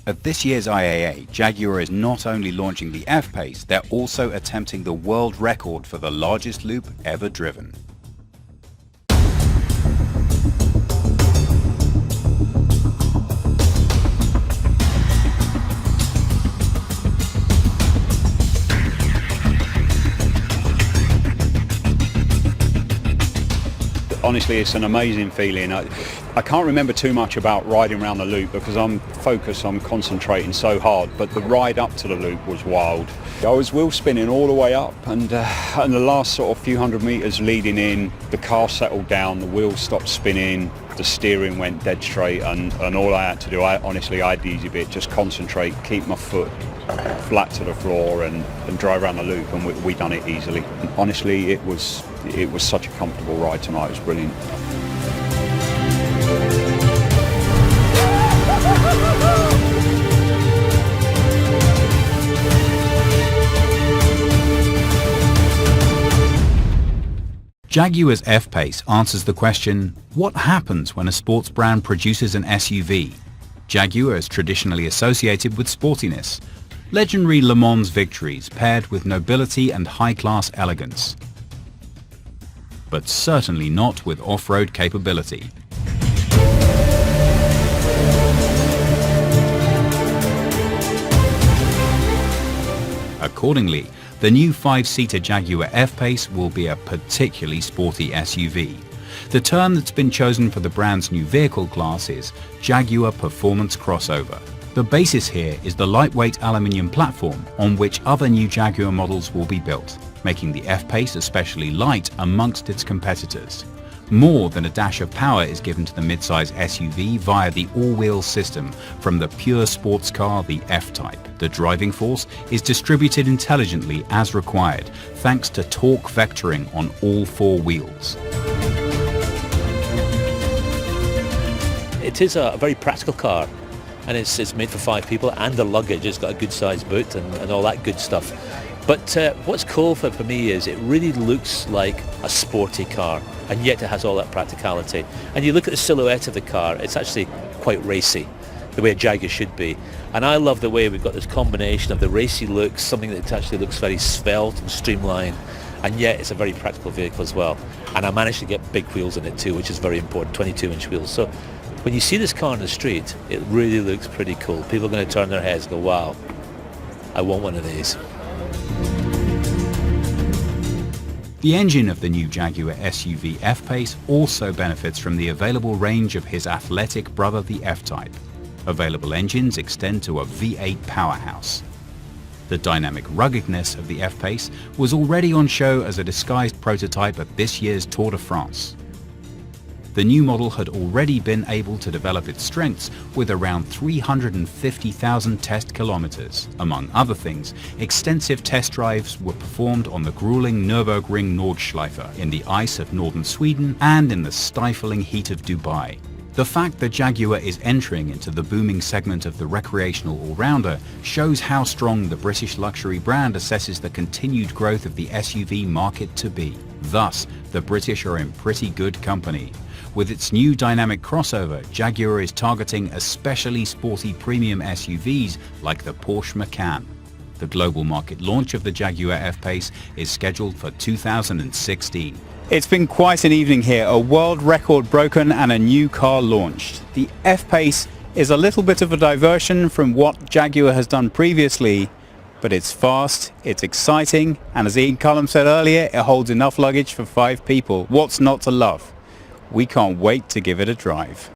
At this year's IAA, Jaguar is not only launching the F Pace, they're also attempting the world record for the largest loop ever driven. Honestly, it's an amazing feeling. I can't remember too much about riding around the loop because I'm focused, I'm concentrating so hard, but the ride up to the loop was wild. I was wheel spinning all the way up, and the last sort of few hundred metres leading in, the car settled down, the wheels stopped spinning, the steering went dead straight, and all I had to do, I had the easy bit, just concentrate, keep my foot flat to the floor and drive around the loop, and we done it easily. And honestly, it was such a comfortable ride tonight. It was brilliant. Jaguar's F Pace answers the question, what happens when a sports brand produces an SUV? Jaguar is traditionally associated with sportiness, legendary Le Mans victories paired with nobility and high-class elegance, but certainly not with off-road capability. Accordingly, the new 5-seater Jaguar F Pace will be a particularly sporty SUV. The term that's been chosen for the brand's new vehicle class is Jaguar Performance Crossover. The basis here is the lightweight aluminium platform on which other new Jaguar models will be built, making the F Pace especially light amongst its competitors. More than a dash of power is given to the midsize SUV via the all-wheel system from the pure sports car, the F-Type. The driving force is distributed intelligently as required, thanks to torque vectoring on all four wheels. It is a very practical car, and it's made for 5 people and the luggage. It's got a good sized boot and all that good stuff. But what's cool for me is it really looks like a sporty car, and yet it has all that practicality. And you look at the silhouette of the car, it's actually quite racy, the way a Jaguar should be. And I love the way we've got this combination of the racy looks, something that actually looks very svelte and streamlined, and yet it's a very practical vehicle as well. And I managed to get big wheels in it too, which is very important, 22-inch wheels. So when you see this car on the street, it really looks pretty cool. People are going to turn their heads and go, wow, I want one of these. The engine of the new Jaguar SUV F Pace also benefits from the available range of his athletic brother, the F-Type. Available engines extend to a V8 powerhouse. The dynamic ruggedness of the F Pace was already on show as a disguised prototype at this year's Tour de France. The new model had already been able to develop its strengths with around 350,000 test kilometers. Among other things, extensive test drives were performed on the grueling Nürburgring Nordschleife, in the ice of northern Sweden, and in the stifling heat of Dubai. The fact that Jaguar is entering into the booming segment of the recreational all-rounder shows how strong the British luxury brand assesses the continued growth of the SUV market to be. Thus, the British are in pretty good company. With its new dynamic crossover, Jaguar is targeting especially sporty premium SUVs like the Porsche Macan. The global market launch of the Jaguar F Pace is scheduled for 2016. It's been quite an evening here, a world record broken and a new car launched. The F Pace is a little bit of a diversion from what Jaguar has done previously, but it's fast, it's exciting, and as Ian Cullum said earlier, it holds enough luggage for 5 people. What's not to love? We can't wait to give it a drive.